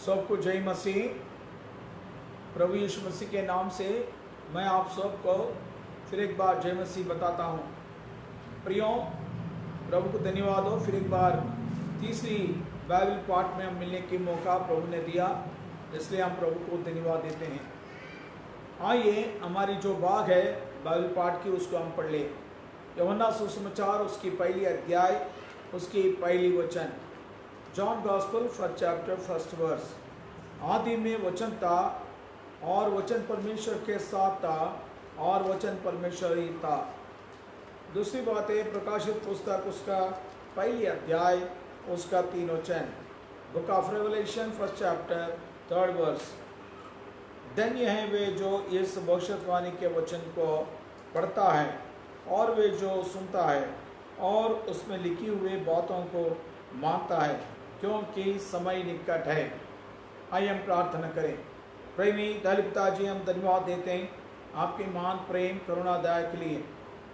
सबको जय मसीह। प्रभु यीशु मसीह के नाम से मैं आप सबको फिर एक बार जय मसीह बताता हूँ। प्रियों, प्रभु को धन्यवाद हो। फिर एक बार तीसरी बाइबल पाठ में हम मिलने की मौका प्रभु ने दिया, इसलिए हम प्रभु को धन्यवाद देते हैं। आइए हमारी जो भाग है बाइबल पाठ की उसको हम पढ़ लें। यूहन्ना सुसमाचार उसकी पहली अध्याय उसकी पहली वचन। John gospel first chapter first verse. आदि में वचन था और वचन परमेश्वर के साथ था और वचन परमेश्वर ही था। दूसरी बात है प्रकाशित पुस्तक उसका पहली अध्याय उसका 3 वचन। Book of Revelation first chapter 3rd verse. धन्य है वे जो इस भविष्यवाणी के वचन को पढ़ता है और वे जो सुनता है और उसमें लिखी हुई बातों को मानता है, क्योंकि समय निकट है। आइए हम प्रार्थना करें। प्रेमी दयालु पिताजी, हम धन्यवाद देते हैं आपके महान प्रेम करुणा दया के लिए।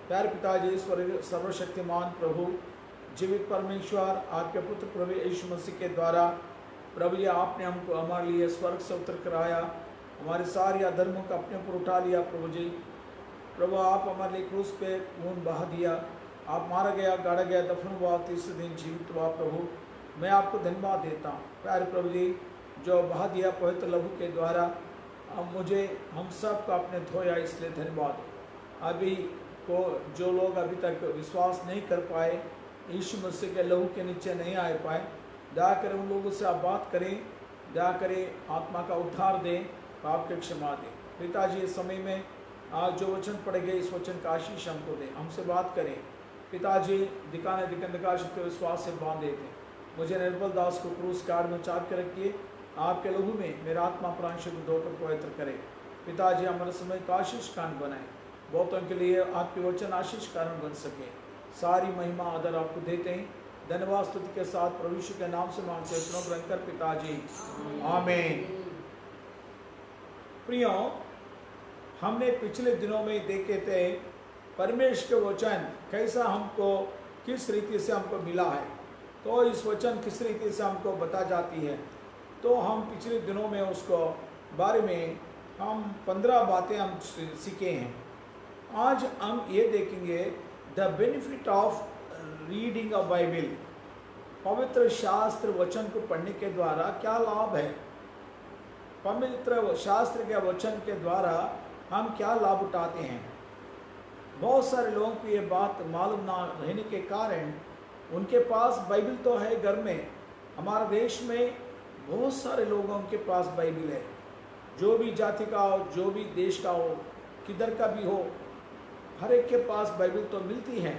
प्यारे पिताजी, सर्वशक्तिमान प्रभु जीवित परमेश्वर, आपके पुत्र प्रभु यीशु मसीह के द्वारा प्रभु जी आपने हमको हमारे लिए स्वर्ग से उतर कराया, हमारे सारे अधर्मों को अपने ऊपर उठा लिया। प्रभु जी, प्रभु आप हमारे लिए क्रूस पे खून बहा दिया, आप मारा गया, गाड़ा गया, दफन हुआ, तीसरे दिन जीवित हुआ। प्रभु मैं आपको धन्यवाद देता हूँ। प्यारे प्रभु जी, जो बहा दिया पवित्र लहू के द्वारा मुझे हम सब को आपने धोया, इसलिए धन्यवाद। अभी को जो लोग अभी तक विश्वास नहीं कर पाए, यीशु मसीह के लहू के नीचे नहीं आ पाए, दया करें उन लोगों से आप बात करें, दया करें, आत्मा का उद्धार दें, पाप के क्षमा दें। पिताजी इस समय में आज जो वचन पढ़े गए इस वचन का आशीष हमको दें, हमसे बात करें। पिताजी दिखाने दिखा सकते विश्वास से बांध देते। मुझे निर्बल दास को क्रूस कार्ड में चाप के रखिए, आपके लहू में मेरा आत्मा प्राण शुद्ध धोकर पवित्र करे। पिताजी हमारे समय का आशीष कारण बनाए, बहुतों के लिए आपके वचन आशीष कारण बन सके। सारी महिमा आदर आपको देते हैं। धन्यवाद स्तुति के साथ प्रभु यीशु के नाम से मांगते हैं, सुनो भयंकर पिताजी, आमीन। प्रियों, हमने पिछले दिनों में देखे थे परमेश्वर के वचन कैसा हमको किस रीति से हमको मिला है, तो इस वचन किस रीति से हमको बता जाती है। तो हम पिछले दिनों में उसको बारे में हम 15 बातें हम सीखे हैं। आज हम ये देखेंगे the benefit of reading a Bible. पवित्र शास्त्र वचन को पढ़ने के द्वारा क्या लाभ है, पवित्र शास्त्र के वचन के द्वारा हम क्या लाभ उठाते हैं। बहुत सारे लोगों को ये बात मालूम ना रहने के कारण उनके पास बाइबल तो है घर में। हमारे देश में बहुत सारे लोगों के पास बाइबल है, जो भी जाति का हो, जो भी देश का हो, किधर का भी हो, हर एक के पास बाइबल तो मिलती है।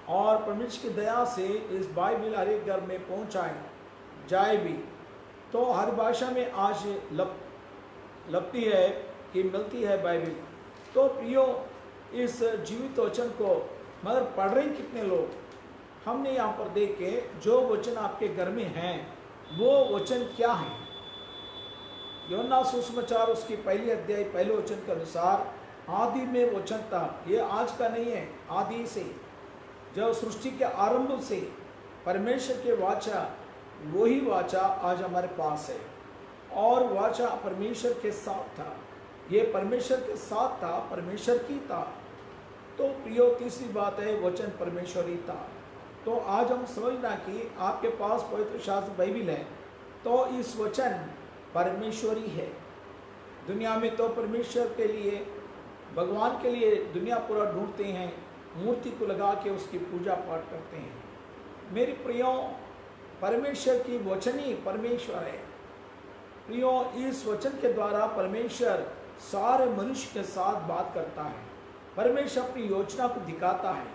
और परमेश्वर की दया से इस बाइबल हर एक घर में पहुँचाए जाए भी, तो हर भाषा में आज लगती है कि मिलती है बाइबल। तो प्रियो, इस जीवित वचन को मगर पढ़ रहे कितने लोग, हमने यहाँ पर देखे जो वचन आपके घर में हैं वो वचन क्या है। यूहन्ना सुसमाचार उसकी पहली अध्याय पहले वचन के अनुसार आदि में वचन था। ये आज का नहीं है, आदि से, जब सृष्टि के आरंभ से परमेश्वर के वाचा, वही वाचा आज हमारे पास है। और वाचा परमेश्वर के साथ था, ये परमेश्वर के साथ था, परमेश्वर की था। तो प्रियो, तीसरी बात है वचन परमेश्वर ही था। तो आज हम समझना कि आपके पास पवित्र शास्त्र बाइबल है, तो इस वचन परमेश्वरी है। दुनिया में तो परमेश्वर के लिए, भगवान के लिए दुनिया पूरा ढूंढते हैं, मूर्ति को लगा के उसकी पूजा पाठ करते हैं। मेरे प्रियो, परमेश्वर की वचन ही परमेश्वर है। प्रियो, इस वचन के द्वारा परमेश्वर सारे मनुष्य के साथ बात करता है। परमेश्वर अपनी योजना को दिखाता है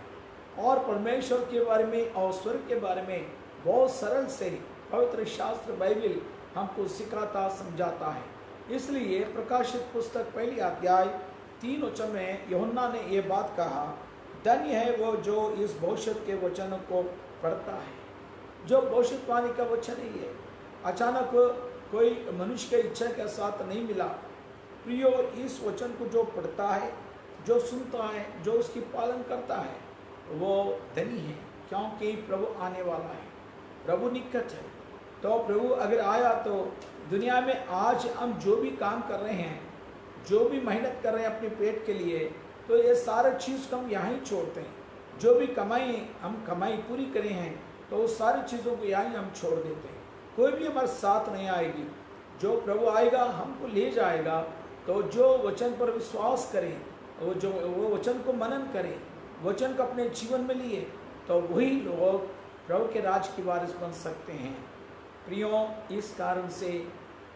और परमेश्वर के बारे में और स्वर्ग के बारे में बहुत सरल से पवित्र शास्त्र बाइबल हमको सिखाता समझाता है। इसलिए प्रकाशित पुस्तक पहली अध्याय 3 वचन में यूहन्ना ने ये बात कहा, धन्य है वो जो इस भविष्य के वचनों को पढ़ता है। जो भविष्यवाणी का वचन ही है, अचानक कोई मनुष्य के इच्छा के साथ नहीं मिला। प्रियो, इस वचन को जो पढ़ता है, जो सुनता है, जो उसकी पालन करता है, वो धनी है, क्योंकि प्रभु आने वाला है, प्रभु निकट है। तो प्रभु अगर आया तो दुनिया में आज हम जो भी काम कर रहे हैं, जो भी मेहनत कर रहे हैं अपने पेट के लिए, तो ये सारा चीज़ को हम यहाँ ही छोड़ते हैं। जो भी कमाई पूरी करे हैं, तो वो सारी चीज़ों को यहाँ ही हम छोड़ देते हैं। कोई भी हमारे साथ नहीं आएगी। जो प्रभु आएगा हमको ले जाएगा। तो जो वचन पर विश्वास करें, वो वचन को मनन करें, वचन को अपने जीवन में लिए, तो वही लोग प्रभु के राज की वारिस बन सकते हैं। प्रियो, इस कारण से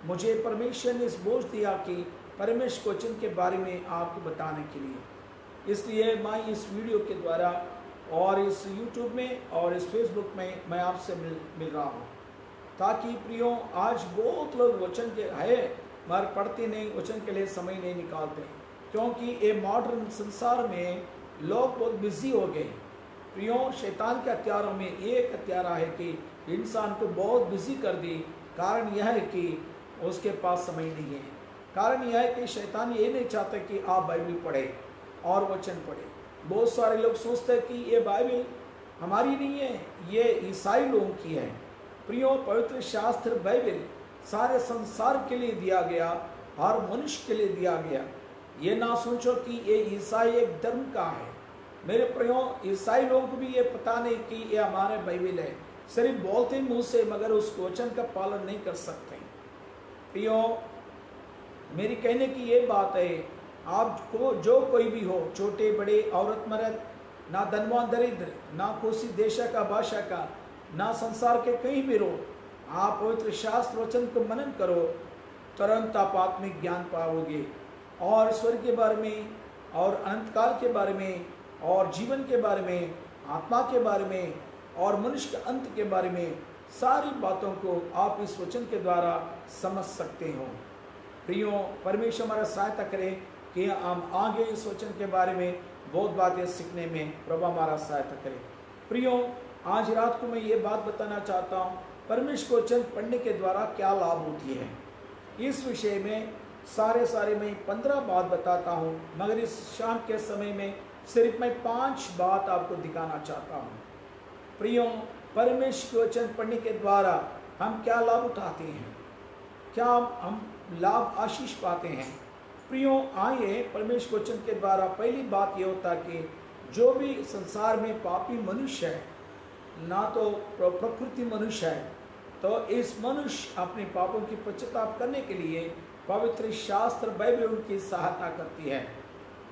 मुझे परमेश्वर ने इस बोझ दिया कि परमेश्वर वचन के बारे में आपको बताने के लिए। इसलिए मैं इस वीडियो के द्वारा और इस YouTube में और इस Facebook में मैं आपसे मिल रहा हूँ, ताकि प्रियो, आज बहुत लोग वचन के है मगर पढ़ते नहीं, वचन के लिए समय नहीं निकालते, क्योंकि ये मॉडर्न संसार में लोग बहुत बिजी हो गए। प्रियो, शैतान के हथियारों में एक हथियारा है कि इंसान को बहुत बिजी कर दी। कारण यह है कि उसके पास समय नहीं है। कारण यह है कि शैतान ये नहीं चाहता कि आप बाइबल पढ़े और वचन पढ़े। बहुत सारे लोग सोचते हैं कि ये बाइबल हमारी नहीं है, ये ईसाई लोगों की है। प्रियो, पवित्र शास्त्र बाइबल सारे संसार के लिए दिया गया, हर मनुष्य के लिए दिया गया। ये ना सोचो कि ये ईसाई एक धर्म का है। मेरे प्रियो, ईसाई लोगों को भी ये पता नहीं कि ये हमारे बाइबल है, सिर्फ बोलते मुंह से, मगर उस वचन का पालन नहीं कर सकते। प्रियो, मेरी कहने की ये बात है, आपको जो कोई भी हो, छोटे बड़े, औरत मर्द, ना धनवान दरिद्र, ना किसी देश का भाषा का, ना संसार के कहीं भी रहो, आप पवित्र शास्त्र वचन को मनन करो, तुरंत आप आत्मिक ज्ञान पाओगे और ईश्वर के बारे में और अनंत काल के बारे में और जीवन के बारे में, आत्मा के बारे में और मनुष्य के अंत के बारे में सारी बातों को आप इस वचन के द्वारा समझ सकते हो। प्रियो, परमेश्वर हमारा सहायता करें कि हम आगे इस वचन के बारे में बहुत बातें सीखने में प्रभु हमारा सहायता करें। प्रियो, आज रात को मैं ये बात बताना चाहता हूँ, परमेश्वर को वचन पढ़ने के द्वारा क्या लाभ होती है। इस विषय में सारे मैं 15 बात बताता हूँ, मगर इस शाम के समय में सिर्फ मैं 5 बात आपको दिखाना चाहता हूँ। प्रियो, परमेश्वर के वचन पढ़ने के द्वारा हम क्या लाभ उठाते हैं, क्या हम लाभ आशीष पाते हैं। प्रियो, आइए परमेश्वर के वचन के द्वारा पहली बात यह होता है कि जो भी संसार में पापी मनुष्य है, ना तो प्रकृति मनुष्य है, तो इस मनुष्य अपने पापों की पश्चाताप करने के लिए पवित्र शास्त्र बाइबल उनकी सहायता करती है।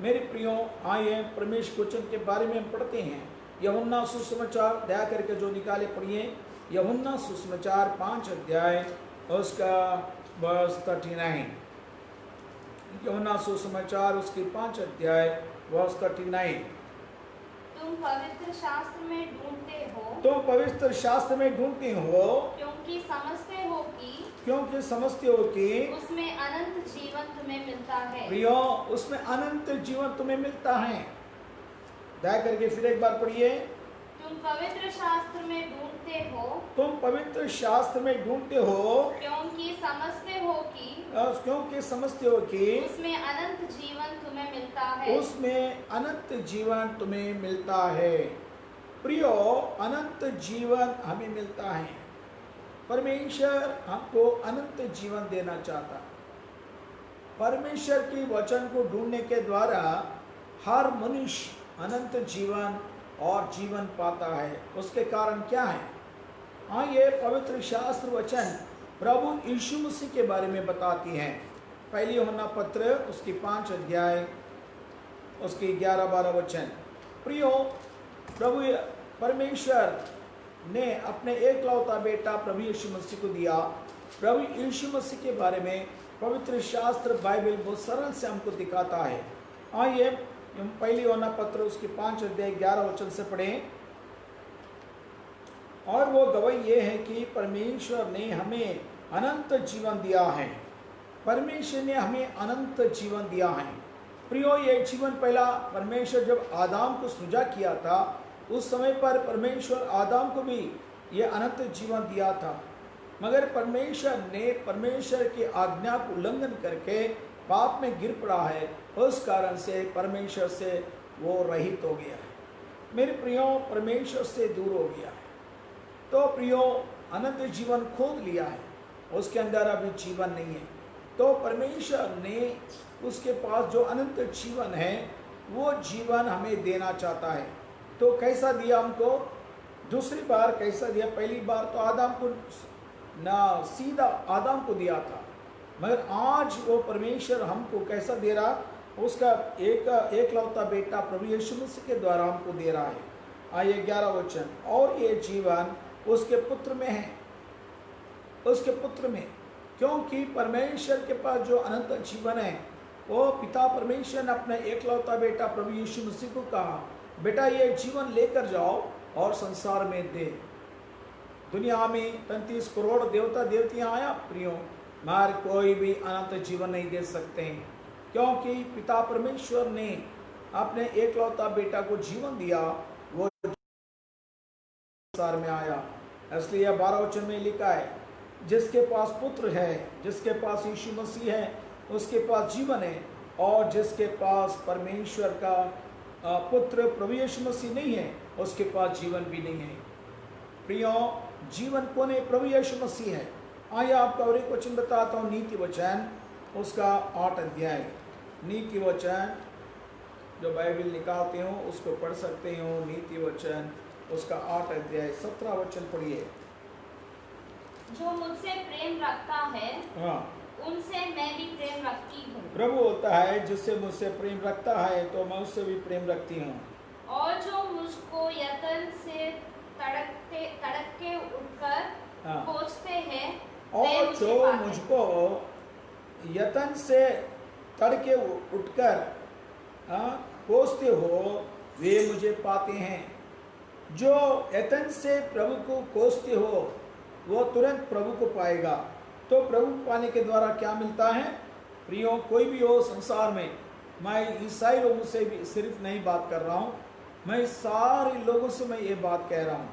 मेरे प्रियो, आइए परमेश्वर के वचन के बारे में हम पढ़ते हैं। यूहन्ना सुसमाचार दया करके जो निकाले पढ़िए, यूहन्ना सुसमाचार 5 अध्याय उसका वर्ष 39। यूहन्ना सुसमाचार उसकी 5 अध्याय वर्ष 39। तुम पवित्र शास्त्र में ढूंढते हो, क्योंकि समझते हो कि उसमें अनंत जीवन तुम्हें मिलता है। प्रियो, उसमें अनंत जीवन तुम्हें मिलता है। दया करके फिर एक बार पढ़िए। तुम पवित्र शास्त्र में ढूंढते हो, क्योंकि समझते हो कि उसमें अनंत जीवन तुम्हें मिलता है। प्रियो, अनंत जीवन हमें मिलता है। परमेश्वर हमको अनंत जीवन देना चाहता। परमेश्वर की वचन को ढूंढने के द्वारा हर मनुष्य अनंत जीवन और जीवन पाता है। उसके कारण क्या है? हाँ, ये पवित्र शास्त्र वचन प्रभु यीशु मसीह के बारे में बताती हैं। पहली यूहन्ना पत्र उसकी 5 अध्याय उसकी 11-12 वचन। प्रियो, प्रभु परमेश्वर ने अपने एकलौता बेटा प्रभु यीशु मसीह को दिया। प्रभु यीशु मसीह के बारे में पवित्र शास्त्र बाइबल बहुत सरल से हमको दिखाता है। आइए हम पहली यूहन्ना पत्र उसकी 5 अध्याय 11 वचन से पढ़ें। और वो गवाही ये है कि परमेश्वर ने हमें अनंत जीवन दिया है। परमेश्वर ने हमें अनंत जीवन दिया है। प्रियो, ये जीवन पहला परमेश्वर जब आदम को सृजा किया था, उस समय पर परमेश्वर आदम को भी ये अनंत जीवन दिया था। मगर परमेश्वर ने परमेश्वर की आज्ञा को उल्लंघन करके पाप में गिर पड़ा है। उस कारण से परमेश्वर से वो रहित हो गया है। मेरे प्रियो, परमेश्वर से दूर हो गया है। तो प्रियो, अनंत जीवन खोद लिया है। उसके अंदर अभी जीवन नहीं है। तो परमेश्वर ने उसके पास जो अनंत जीवन है वो जीवन हमें देना चाहता है। तो कैसा दिया हमको? दूसरी बार कैसा दिया? पहली बार तो आदम को ना सीधा आदम को दिया था, मगर आज वो परमेश्वर हमको कैसा दे रहा? उसका एकलौता बेटा प्रभु यीशु मसीह के द्वारा हमको दे रहा है। आइए 11 वचन, और ये जीवन उसके पुत्र में है, उसके पुत्र में, क्योंकि परमेश्वर के पास जो अनंत जीवन है वो पिता परमेश्वर ने अपने एकलौता बेटा प्रभु यीशु मसीह को कहा, बेटा ये जीवन लेकर जाओ और संसार में दे। दुनिया में 33 करोड़ देवता देवतियां आया प्रियो, मगर कोई भी अनंत जीवन नहीं दे सकते, क्योंकि पिता परमेश्वर ने अपने एकलौता बेटा को जीवन दिया, वो संसार में आया। इसलिए 12 वचन में लिखा है, जिसके पास पुत्र है, जिसके पास यीशु मसीह है, उसके पास जीवन है, और जिसके पास परमेश्वर का पुत्र प्रभु यीशु मसीह नहीं है उसके पास जीवन भी नहीं है। प्रियो, जीवन कौन है? प्रभु यीशु मसीह है। आइए आपका और एक वचन बताता हूँ, नीति वचन उसका 8 अध्याय। नीति वचन जो बाइबल निकालते हो उसको पढ़ सकते हो। नीति वचन उसका 8 अध्याय 17 वचन पढ़िए। जो मुझसे प्रेम रखता है, हाँ, उनसे मैं भी प्रेम रखती हूँ। प्रभु होता है जिससे मुझसे प्रेम रखता है तो मैं उससे भी प्रेम रखती हूँ। और जो मुझको यत्न से तड़क के उठकर हाँ। खोजते हैं, और जो मुझको यत्न से तड़के उठकर खोजते हो वे मुझे पाते हैं। जो यत्न से प्रभु को खोजते हो वो तुरंत प्रभु को पाएगा। तो प्रभु पाने के द्वारा क्या मिलता है? प्रियो, कोई भी हो संसार में, मैं ईसाई लोगों से भी सिर्फ नहीं बात कर रहा हूँ, मैं सारे लोगों से मैं ये बात कह रहा हूँ,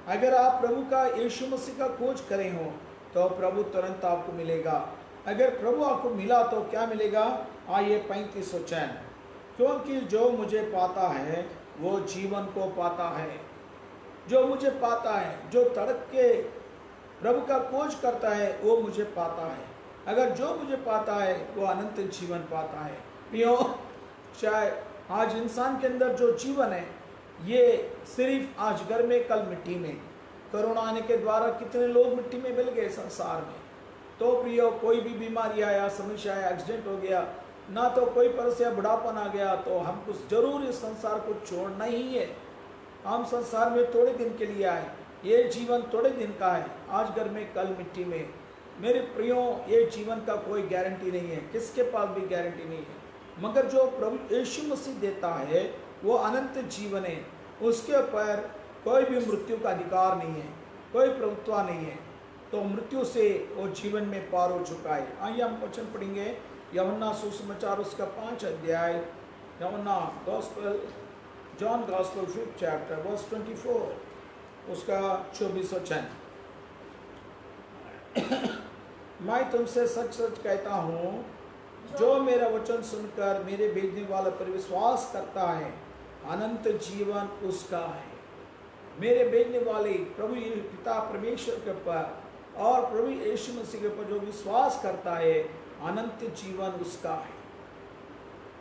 अगर आप प्रभु का यीशु मसीह का खोज करें हो तो प्रभु तुरंत आपको मिलेगा। अगर प्रभु आपको मिला तो क्या मिलेगा? आइए 35 वचन, क्योंकि जो मुझे पाता है वो जीवन को पाता है। जो मुझे पाता है, जो तड़क के प्रभु का खोज करता है वो मुझे पाता है। अगर जो मुझे पाता है वो अनंत जीवन पाता है। प्रियो, चाहे आज इंसान के अंदर जो जीवन है ये सिर्फ आज घर में कल मिट्टी में, कोरोना आने के द्वारा कितने लोग मिट्टी में मिल गए संसार में। तो प्रियो, कोई भी बीमारी आया, समस्या आया, एक्सीडेंट हो गया, ना तो कोई परस या बुढ़ापन आ गया, तो हमको जरूर इस संसार को छोड़ना ही है। हम संसार में थोड़े दिन के लिए आए, ये जीवन थोड़े दिन का है, आज घर में कल मिट्टी में। मेरे प्रियो, ये जीवन का कोई गारंटी नहीं है, किसके पास भी गारंटी नहीं है, मगर जो प्रभु यीशु मसीह देता है वो अनंत जीवन है। उसके ऊपर कोई भी मृत्यु का अधिकार नहीं है, कोई प्रभुत्व नहीं है। तो मृत्यु से वो जीवन में पार हो चुका है। आइए हम वचन पढ़ेंगे, यूहन्ना सुसमाचार उसका 5 अध्याय, यूहन्ना gospel, John gospel 5th chapter verse 24 उसका 24 वचन। मैं तुमसे सच सच कहता हूँ, जो मेरा वचन सुनकर मेरे भेजने वाले पर विश्वास करता है अनंत जीवन उसका है। मेरे भेजने वाले प्रभु पिता परमेश्वर के ऊपर और प्रभु यीशु मसीह के ऊपर जो विश्वास करता है अनंत जीवन उसका है,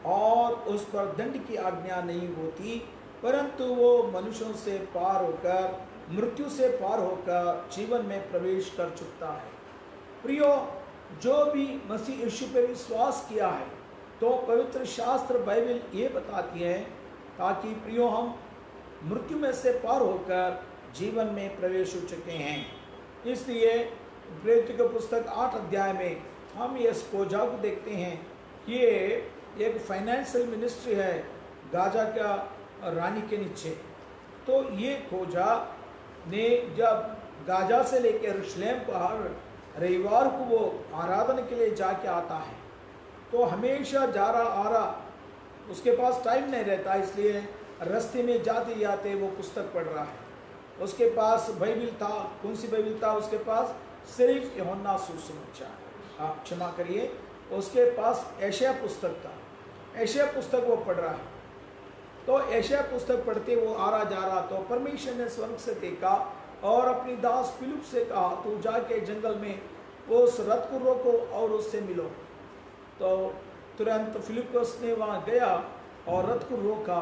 और उस पर दंड की आज्ञा नहीं होती, परंतु वो मनुष्यों से पार होकर, मृत्यु से पार होकर जीवन में प्रवेश कर चुका है। प्रियो, जो भी मसीह यीशु पर विश्वास किया है तो पवित्र शास्त्र बाइबल ये बताती है, ताकि प्रियो हम मृत्यु में से पार होकर जीवन में प्रवेश हो चुके हैं। इसलिए प्रेरित की पुस्तक 8 अध्याय में हम ये खोजा को देखते हैं। ये एक फाइनेंशियल मिनिस्ट्री है गाजा का रानी के नीचे। तो ये खोजा ने जब गाजा से लेकर यरूशलेम पहाड़ रविवार को वो आराधना के लिए जाके आता है, तो हमेशा जा रहा आ रहा, उसके पास टाइम नहीं रहता, इसलिए रास्ते में जाते जाते वो पुस्तक पढ़ रहा है। उसके पास बाइबल था, कौन सी बाइबल था उसके पास? सिर्फ यूहन्ना सुसमाचार, आप क्षमा करिए, उसके पास एशिया पुस्तक था। एशिया पुस्तक वो पढ़ रहा है। तो एशिया पुस्तक पढ़ते वो आ रहा जा रहा, तो परमेश्वर ने स्वर्ग से देखा और अपनी दास फिलिप से कहा, तू जाके जंगल में उस रथ को रोको और उससे मिलो। तो तुरंत फिलिप्पुस ने वहाँ गया और रथ को रोका,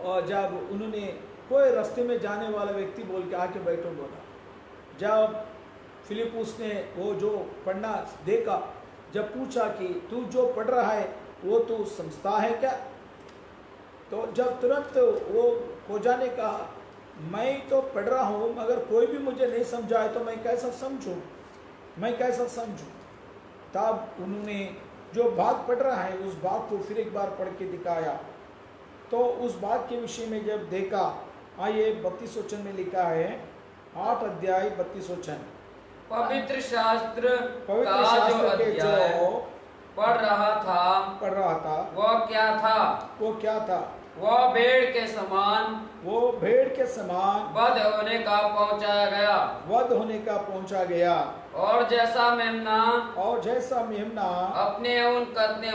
और जब उन्होंने कोई रास्ते में जाने वाला व्यक्ति बोल के आके बैठो बोला, जब फिलिप्पुस ने वो जो पढ़ना देखा, जब पूछा कि तू जो पढ़ रहा है वो तू समझता है क्या, तो जब तुरंत वो खोजा ने कहा मैं तो पढ़ रहा हूँ मगर कोई भी मुझे नहीं समझा है तो मैं कैसा समझूँ। तब उन्होंने जो बात पढ़ रहा है उस बात को फिर एक बार पढ़ के दिखाया। तो उस बात के विषय में जब देखा, आइए 32 वचन में लिखा है, 8 अध्याय 32 वचन। पवित्र शास्त्र पवित्र का जो शास्त्र के अध्याय जो पढ़ रहा था वो क्या था? वह भेड़ के समान वध होने का पहुंचा गया। और जैसा मेमना अपने ऊन काटने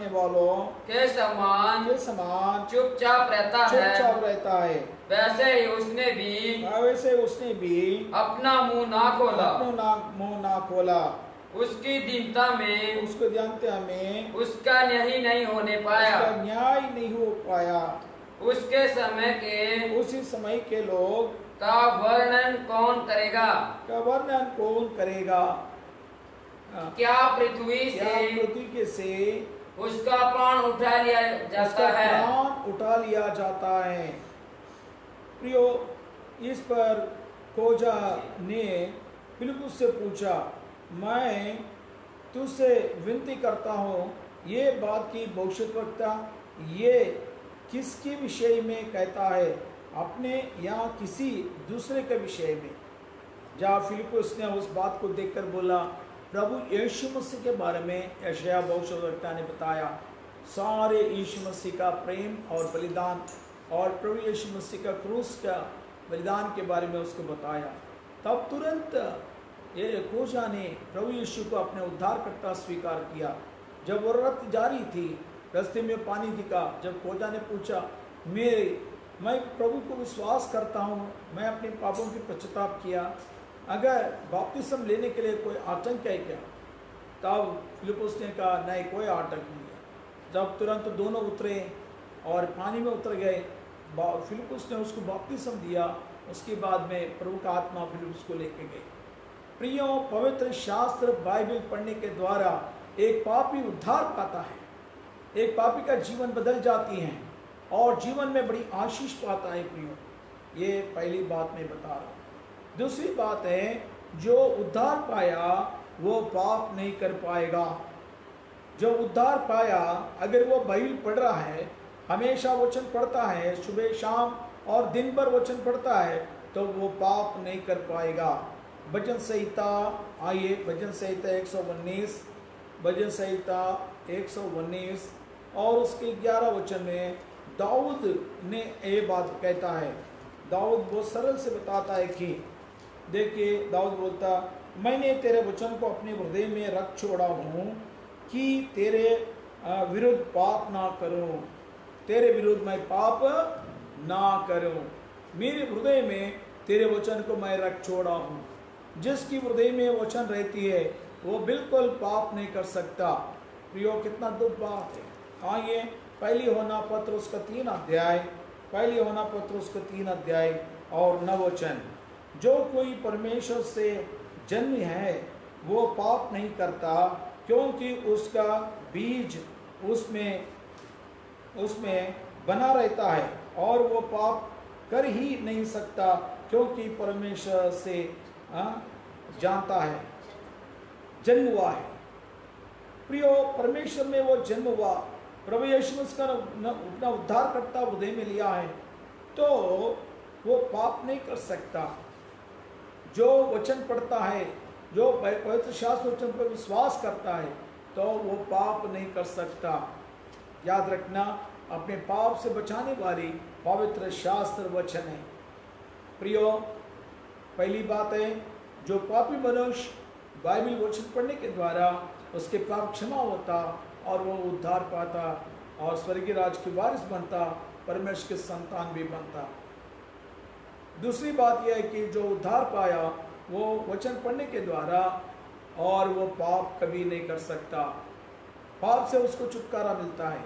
वालों के समान चुपचाप रहता है, वैसे ही उसने भी अपना मुंह ना खोला। उसकी दीनता में उसका न्याय नहीं हो पाया। उसी समय के लोग का वर्णन कौन करेगा? क्या पृथ्वी से उसका प्राण उठा लिया जाता है। प्रियो, इस पर खोजा ने फिलिप्पुस से पूछा, मैं तुझसे विनती करता हूँ, ये बात की भविष्यद्वक्ता ये किसके विषय में कहता है, अपने या किसी दूसरे के विषय में? जहाँ फिलिप्पुस ने उस बात को देखकर बोला, प्रभु यीशु मसीह के बारे में यशायाह भविष्यद्वक्ता ने बताया, सारे यीशु मसीह का प्रेम और बलिदान और प्रभु यीशु मसीह का क्रूस का बलिदान के बारे में उसको बताया। तब तुरंत ये खोजा ने प्रभु यीशु को अपने उद्धारकर्ता स्वीकार किया। जब वो रथ जा रही थी, रास्ते में पानी दिखा, जब खोजा ने पूछा, मैं प्रभु को विश्वास करता हूँ, मैं अपने पापों की पश्चाताप किया, अगर बपतिस्म लेने के लिए कोई आतंक है क्या? तब फिलिप्पुस ने कहा, नहीं, कोई आतंक नहीं है। जब तुरंत दोनों उतरे और पानी में उतर गए, फिलिप्पुस ने उसको बपतिस्म दिया। उसके बाद में प्रभु का आत्मा फिलिप्पुस को लेके गए। प्रियो, पवित्र शास्त्र बाइबल पढ़ने के द्वारा एक पापी उद्धार पाता है, एक पापी का जीवन बदल जाती है और जीवन में बड़ी आशीष पाता है। प्रियो, ये पहली बात मैं बता रहा हूँ। दूसरी बात है, जो उद्धार पाया वो पाप नहीं कर पाएगा। जो उद्धार पाया, अगर वो बाइबल पढ़ रहा है, हमेशा वचन पढ़ता है, सुबह शाम और दिन भर वचन पढ़ता है, तो वो पाप नहीं कर पाएगा। भजन संहिता, आइए भजन संहिता 119, भजन संहिता 119 और उसके 11 वचन में दाऊद ने ये बात कहता है। दाऊद बहुत सरल से बताता है कि देखिए, दाऊद बोलता, मैंने तेरे वचन को अपने हृदय में रख छोड़ा हूँ कि तेरे विरुद्ध पाप ना करूँ, तेरे विरुद्ध मैं पाप ना करूँ। मेरे हृदय में तेरे वचन को मैं रख छोड़ा हूँ। जिसकी हृदय में वचन रहती है वो बिल्कुल पाप नहीं कर सकता। प्रियो, कितना दुख बात है। आइए पहली होना पत्र उसका 3 अध्याय और 9 वचन। जो कोई परमेश्वर से जन्म है वो पाप नहीं करता, क्योंकि उसका बीज उसमें बना रहता है और वो पाप कर ही नहीं सकता, क्योंकि परमेश्वर से जानता है, जन्म हुआ है। प्रियो, परमेश्वर में वो जन्म हुआ, प्रभु यीशु मसीह का अपना उद्धार करता हृदय में लिया है, तो वो पाप नहीं कर सकता। जो वचन पढ़ता है, जो पवित्र शास्त्र वचन पर विश्वास करता है, तो वो पाप नहीं कर सकता। याद रखना, अपने पाप से बचाने वाली पवित्र शास्त्र वचन है। प्रियो, पहली बात है, जो पापी मनुष्य बाइबल वचन पढ़ने के द्वारा उसके पाप क्षमा होता और वो उद्धार पाता और स्वर्गीय राज की वारिस बनता, परमेश्वर के संतान भी बनता। दूसरी बात यह है कि जो उद्धार पाया वो वचन पढ़ने के द्वारा, और वो पाप कभी नहीं कर सकता। पाप से उसको छुटकारा मिलता है।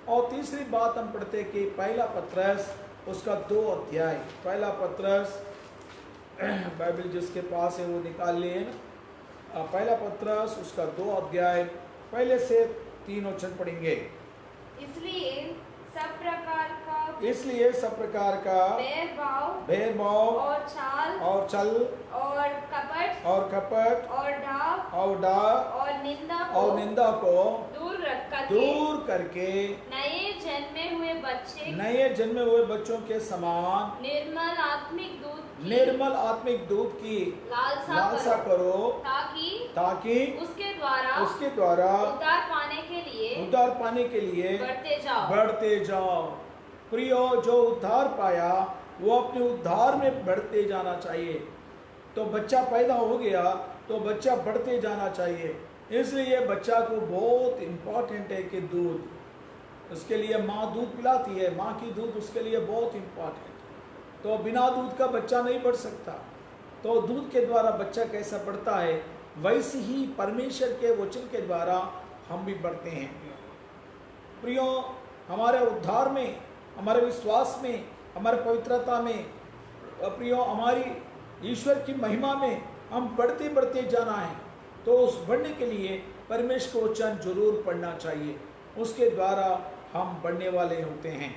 और तीसरी बात हम पढ़ते कि पहला पत्रस उसका 2 अध्याय, पहला पत्रस बाइबल जिसके पास है वो निकाल लिए ना। पहला पत्रस उसका 2 अध्याय पहले से 3 वचन पढ़ेंगे। इसलिए सब प्रकार का भेदभाव और छल और कपट और डाह और निंदा को दूर करके नए जन्मे हुए बच्चों के समान निर्मल आत्मिक दूध की लालसा करो, ताकि उसके द्वारा उद्धार पाने के लिए बढ़ते जाओ। प्रियो, जो उद्धार पाया वो अपने उद्धार में बढ़ते जाना चाहिए। तो बच्चा पैदा हो गया तो बच्चा बढ़ते जाना चाहिए। इसलिए बच्चा को बहुत इम्पोर्टेंट है कि दूध, उसके लिए माँ दूध पिलाती है, माँ की दूध उसके लिए बहुत इम्पोर्टेंट। तो बिना दूध का बच्चा नहीं बढ़ सकता। तो दूध के द्वारा बच्चा कैसा बढ़ता है, वैसे ही परमेश्वर के वचन के द्वारा हम भी बढ़ते हैं। प्रियो, हमारे उद्धार में, हमारे विश्वास में, हमारे पवित्रता में, प्रियो हमारी ईश्वर की महिमा में हम बढ़ते बढ़ते जाना है। तो उस बढ़ने के लिए परमेश्वर का वचन जरूर पढ़ना चाहिए, उसके द्वारा हम बढ़ने वाले होते हैं।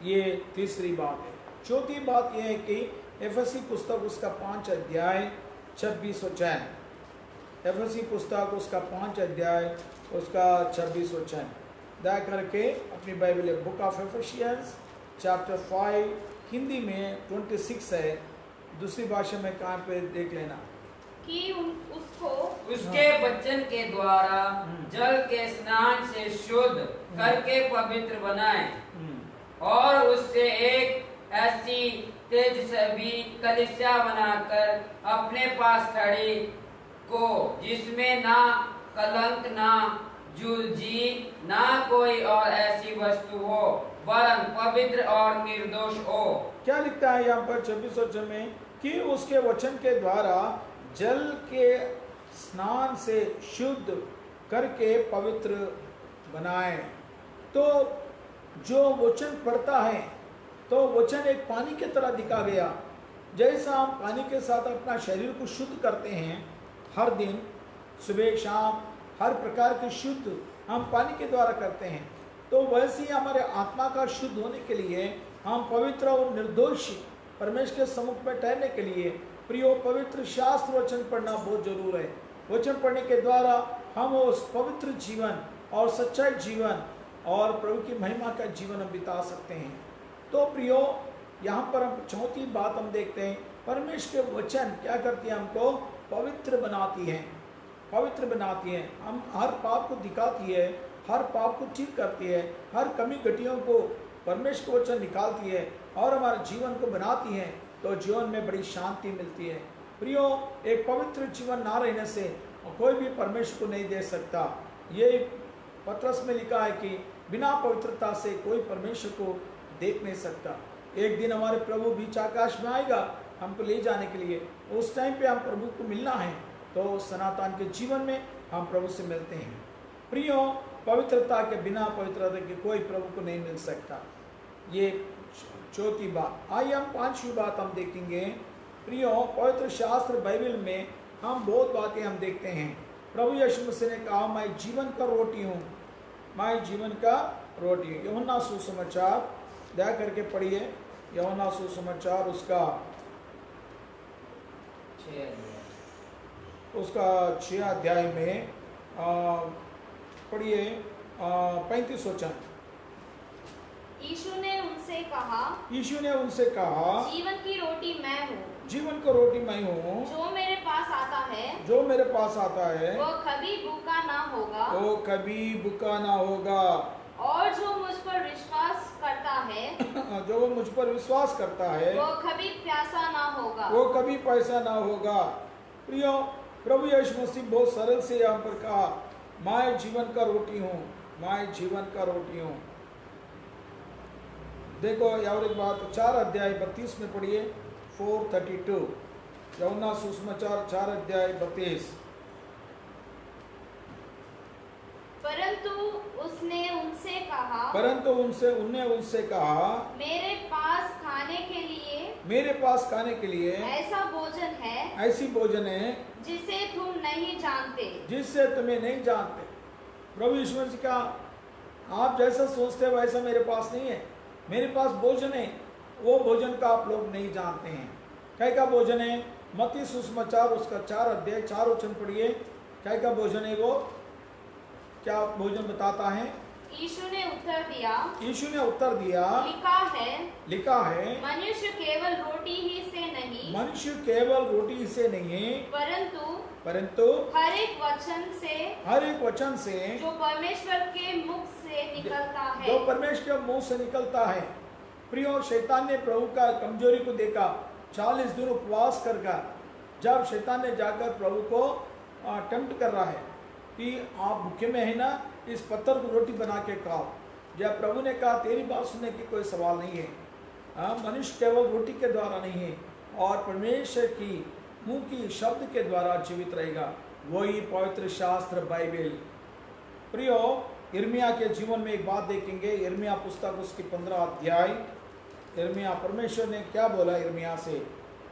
ये तीसरी बात है। चौथी बात यह है कि एफएससी पुस्तक उसका 5 अध्याय 26 वचन, एफएससी पुस्तक उसका 5 अध्याय उसका 26 वचन दया करके अपनी Bible book of Ephesians chapter 5 Hindi में 26 है, दूसरी भाषा में कहाँ पे देख लेना कि उसको उसके वचन के द्वारा जल के स्नान से शुद्ध करके पवित्र बनाए और उससे एक ऐसी तेजस्वी कलीसिया बनाकर अपने पास खड़ी को, जिसमें ना कलंक ना जुलजी ना कोई और ऐसी वस्तु हो, वरन पवित्र और निर्दोष हो। क्या लिखता है यहाँ पर 26 वचन में कि उसके वचन के द्वारा जल के स्नान से शुद्ध करके पवित्र बनाए। तो जो वचन पढ़ता है तो वचन एक पानी की तरह दिखा गया। जैसा हम पानी के साथ अपना शरीर को शुद्ध करते हैं हर दिन सुबह शाम, हर प्रकार के शुद्ध हम पानी के द्वारा करते हैं, तो वैसे ही हमारे आत्मा का शुद्ध होने के लिए हम पवित्र और निर्दोष परमेश्वर के सम्मुख में ठहरने के लिए प्रियो पवित्र शास्त्र वचन पढ़ना बहुत जरूर है। वचन पढ़ने के द्वारा हम उस पवित्र जीवन और सच्चाई जीवन और प्रभु की महिमा का जीवन हम बिता सकते हैं। तो प्रियो, यहाँ पर हम चौथी बात हम देखते हैं, परमेश्वर के वचन क्या करती है, हमको पवित्र बनाती है, पवित्र बनाती है। हम हर पाप को दिखाती है, हर पाप को ठीक करती है, हर कमी घटियों को परमेश्वर के वचन निकालती है और हमारे जीवन को बनाती है, तो जीवन में बड़ी शांति मिलती है। प्रियो, एक पवित्र जीवन ना रहने से कोई भी परमेश्वर को नहीं दे सकता। ये पत्रस में लिखा है कि बिना पवित्रता से कोई परमेश्वर को देख नहीं सकता। एक दिन हमारे प्रभु बीच आकाश में आएगा हमको ले जाने के लिए, उस टाइम पे हम प्रभु को मिलना है, तो सनातन के जीवन में हम प्रभु से मिलते हैं। प्रियो, पवित्रता के बिना पवित्रता के कोई प्रभु को नहीं मिल सकता। ये चौथी बात। आइए हम पांचवी बात हम देखेंगे। प्रियो, पवित्र शास्त्र बाइबल में हम बहुत बातें हम देखते हैं। प्रभु यीशु मसीह ने कहा, मैं जीवन का रोटी हूँ, मैं जीवन का रोटी हूँ। यूहन्ना सुसमाचार दया करके पढ़िए, यूहन्ना सुसमाचार उसका 6 अध्याय में पढ़िए 35 वचन। यीशु ने उनसे कहा, जीवन की रोटी मैं हूँ, जीवन का रोटी मैं हूँ, जो मेरे पास आता है वो कभी भूखा ना होगा, और जो मुझ पर विश्वास करता है वो कभी प्यासा ना होगा। प्रियो, प्रभु यीशु मसीह बहुत सरल से यहाँ पर कहा, मैं जीवन का रोटी हूँ, मैं जीवन का रोटी हूँ। देखो और एक बात 4 अध्याय 32 में पढ़िए 4:32। यूहन्ना सुसमाचार 4 अध्याय 32। परंतु उनने उनसे कहा मेरे पास खाने के लिए ऐसा भोजन है, ऐसी भोजन है जिसे तुम नहीं जानते। प्रभु यीशु मसीह का आप जैसा सोचते हो वैसा मेरे पास नहीं है। मेरे पास भोजन है, वो भोजन का आप लोग नहीं जानते हैं। क्या का भोजन है? मत्ती सुसमाचार उसका 4 अध्याय 4 वचन पढ़िए। क्या का भोजन है वो? क्या भोजन बताता है? यीशु ने उत्तर दिया, लिखा है मनुष्य केवल रोटी ही से नहीं परंतु हर एक वचन से जो परमेश्वर के मुख से निकलता है। प्रियो, शैतान ने प्रभु का कमजोरी को देखा, 40 दिन उपवास कर जब शैतान ने जाकर प्रभु को टेम्प्ट कर रहा है कि आप भूखे में है ना, इस पत्थर को रोटी बना के खाओ। जब प्रभु ने कहा तेरी बात सुनने की कोई सवाल नहीं है, मनुष्य केवल रोटी के द्वारा नहीं है और परमेश्वर की मुंह की शब्द के द्वारा जीवित रहेगा, वही पवित्र शास्त्र बाइबल। प्रियो, यिर्मयाह के जीवन में एक बात देखेंगे। यिर्मयाह पुस्तक उसकी 15 अध्याय। यिर्मयाह, परमेश्वर ने क्या बोला यिर्मयाह से,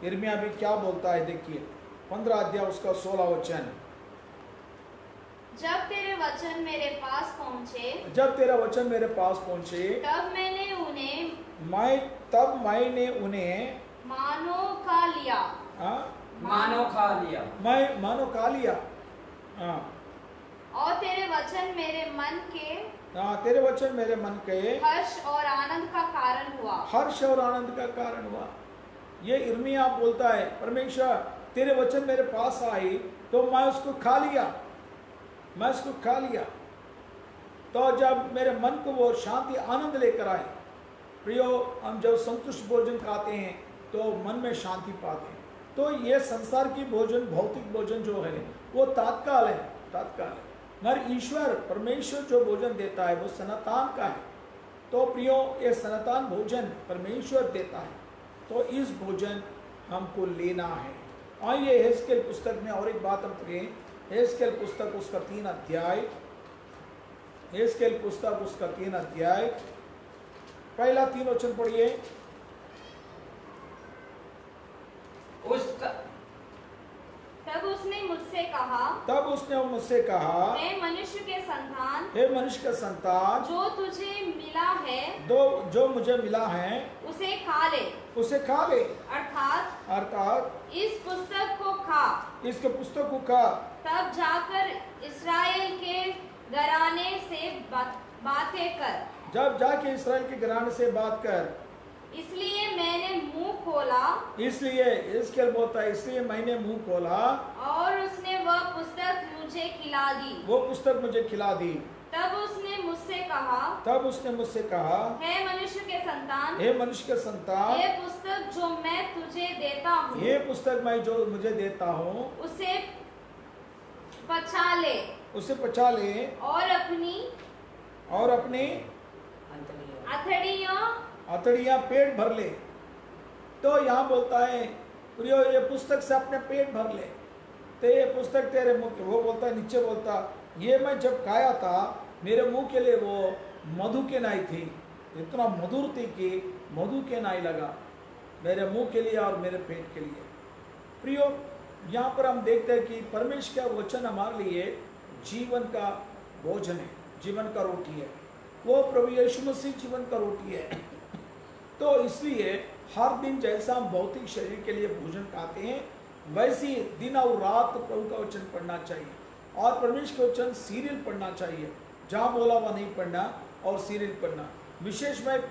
यिर्मयाह भी क्या बोलता है देखिए। 15 अध्याय उसका 16 वचन। जब तेरे वचन मेरे पास पहुँचे तब मैंने उन्हें मानो खा लिया। और तेरे वचन मेरे मन के हर्ष और आनंद का कारण हुआ। ये यिर्मयाह बोलता है, परमेश्वर तेरे वचन मेरे पास आई तो मैं उसको खा लिया। तो जब मेरे मन को वो शांति आनंद लेकर आए। प्रियो, हम जब संतुष्ट भोजन खाते हैं तो मन में शांति पाते हैं। तो ये संसार की भोजन, भौतिक भोजन जो है वो तात्काल है। मगर ईश्वर परमेश्वर जो भोजन देता है वो सनातन का है। तो प्रियो, ये सनातन भोजन परमेश्वर देता है, तो इस भोजन हमको लेना है। आइए हेस्केल पुस्तक में और एक बात हम पढ़ें। हेस्केल पुस्तक उसका 3 अध्याय। हेस्केल पुस्तक उसका 3 अध्याय, पहला 3 वचन पढ़िए। तब उसने मुझसे कहा हे मनुष्य के संतान जो तुझे मिला है, जो मुझे मिला है उसे खा ले। अर्थात इस पुस्तक को खा। तब जाकर इस्राएल के घराने से बातें कर। जब जाके इस्राएल के घराने से बात कर। इसलिए मैंने मुंह खोला। इसलिए इसके बोलता है, इसलिए मैंने मुंह खोला और उसने वह पुस्तक मुझे खिला दी। तब उसने मुझसे कहा हे मनुष्य के संतान, ये पुस्तक जो मैं तुझे देता हूँ, ये पुस्तक मैं जो मुझे देता हूँ उसे पचा ले और अपनी अतड़ियाँ पेट भर ले। तो यहाँ बोलता है प्रियो, ये पुस्तक से अपने पेट भर ले। तो ये पुस्तक तेरे मुंह के, वो बोलता है नीचे बोलता, ये मैं जब खाया था मेरे मुंह के लिए वो मधु के नाई थी, इतना मधुर थी कि मधु के नाई लगा मेरे मुंह के लिए और मेरे पेट के लिए। प्रियो, यहाँ पर हम देखते हैं कि परमेश्वर का वचन हमारे लिए जीवन का भोजन है, जीवन का रोटी है। वो प्रभु यीशु मसीह जीवन का रोटी है। तो इसलिए हर दिन जैसा हम भौतिक शरीर के लिए भोजन खाते हैं, वैसे दिन और रात प्रभु का वचन पढ़ना चाहिए और परमेश्वर का वचन सीरियल पढ़ना चाहिए। जहाँ बोला वह नहीं पढ़ना और सीरियल पढ़ना। विशेष में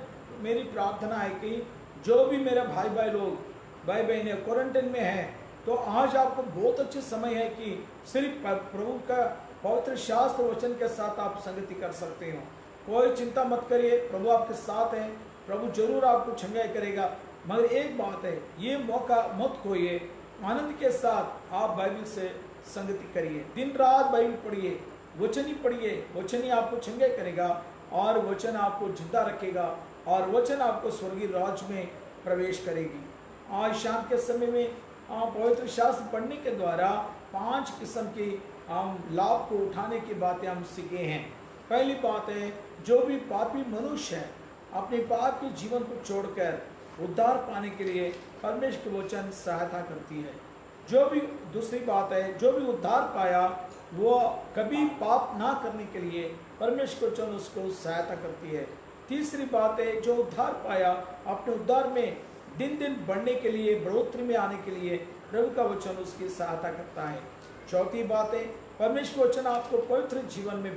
मेरी प्रार्थना है कि जो भी मेरे भाई बहनें क्वारंटाइन में हैं, तो आज आपको बहुत अच्छे समय है कि सिर्फ प्रभु का पवित्र शास्त्र वचन के साथ आप संगति कर सकते हो। कोई चिंता मत करिए, प्रभु आपके साथ है, प्रभु जरूर आपको चंगाई करेगा। मगर एक बात है, ये मौका मत खोइए, आनंद के साथ आप बाइबल से संगति करिए, दिन रात बाइबल पढ़िए, वचन ही पढ़िए। वचन ही आपको चंगाई करेगा और वचन आपको जिंदा रखेगा और वचन आपको स्वर्गीय राज्य में प्रवेश करेगी। आज शाम के समय में पवित्र शास्त्र पढ़ने के द्वारा 5 किस्म की हम लाभ को उठाने की बातें हम सीखे हैं। पहली बात है, जो भी पापी मनुष्य है अपने पाप के जीवन को छोड़कर उद्धार पाने के लिए परमेश्वर के वचन सहायता करती है। जो भी दूसरी बात है, जो भी उद्धार पाया वो कभी पाप ना करने के लिए परमेश्वर के वचन उसको सहायता करती है। तीसरी बात है, जो उद्धार पाया अपने उद्धार में दिन दिन बढ़ने के लिए, बढ़ोतरी में आने के लिए प्रभु का वचन उसकी सहायता करता है। चौथी बात है, परमेश्वर वचन आपको पवित्र जीवन में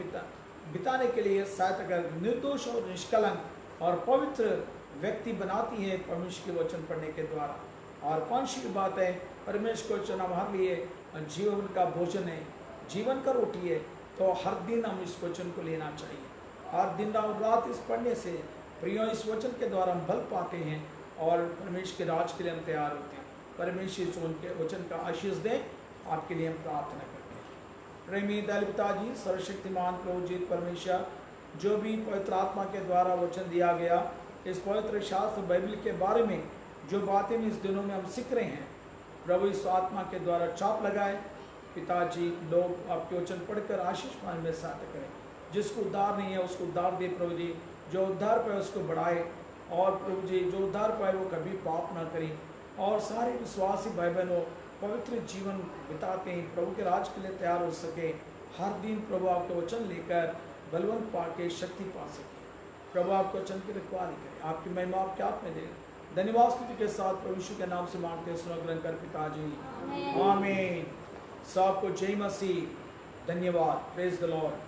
बिताने के लिए सहायता कर निर्दोष और निष्कलंक और पवित्र व्यक्ति बनाती है परमेश्वर के वचन पढ़ने के द्वारा। और पांचवी बात है, परमेश्वर का वचन हमारे लिए जीवन का भोजन है, जीवन का रोटी है। तो हर दिन हम इस वचन को लेना चाहिए। हर दिन रात इस पढ़ने से प्रियो इस वचन के द्वारा हम बल पाते हैं और परमेश्वर के राज के लिए हम तैयार होते हैं। परमेश्वर इस वचन का आशीष दें, आपके लिए हम प्रार्थना करते हैं। प्रेमी दयालु पिताजी, सर्वशक्तिमान प्रभु जी परमेश्वर, जो भी पवित्र आत्मा के द्वारा वचन दिया गया, इस पवित्र शास्त्र बाइबल के बारे में जो बातें इस दिनों में हम सीख रहे हैं, प्रभु इस आत्मा के द्वारा चाप लगाए। पिताजी, लोग आपके वचन पढ़कर आशीष पाने में सहायता करें। जिसको उद्धार नहीं है उसको उद्धार दे प्रभु जी, जो उद्धार पाए उसको बढ़ाए। और प्रभु जी, जो उद्धार पाए वो कभी पाप ना करें। और सारे विश्वासी भाई बहनों पवित्र जीवन बिताते हैं, प्रभु के राज के लिए तैयार हो सके। हर दिन प्रभु आपके वचन लेकर बलवंत पाके शक्ति पा सके। प्रभु आपके वचन की रखवाली करें, आपकी महिमा आपके आप में दे। धन्यवाद स्तुति के साथ प्रभु यीशु के नाम से मांगते हैं, सुनो ग्रहण कर पिताजी, आमीन। सबको जय मसीह, धन्यवाद, प्रेज द लॉर्ड।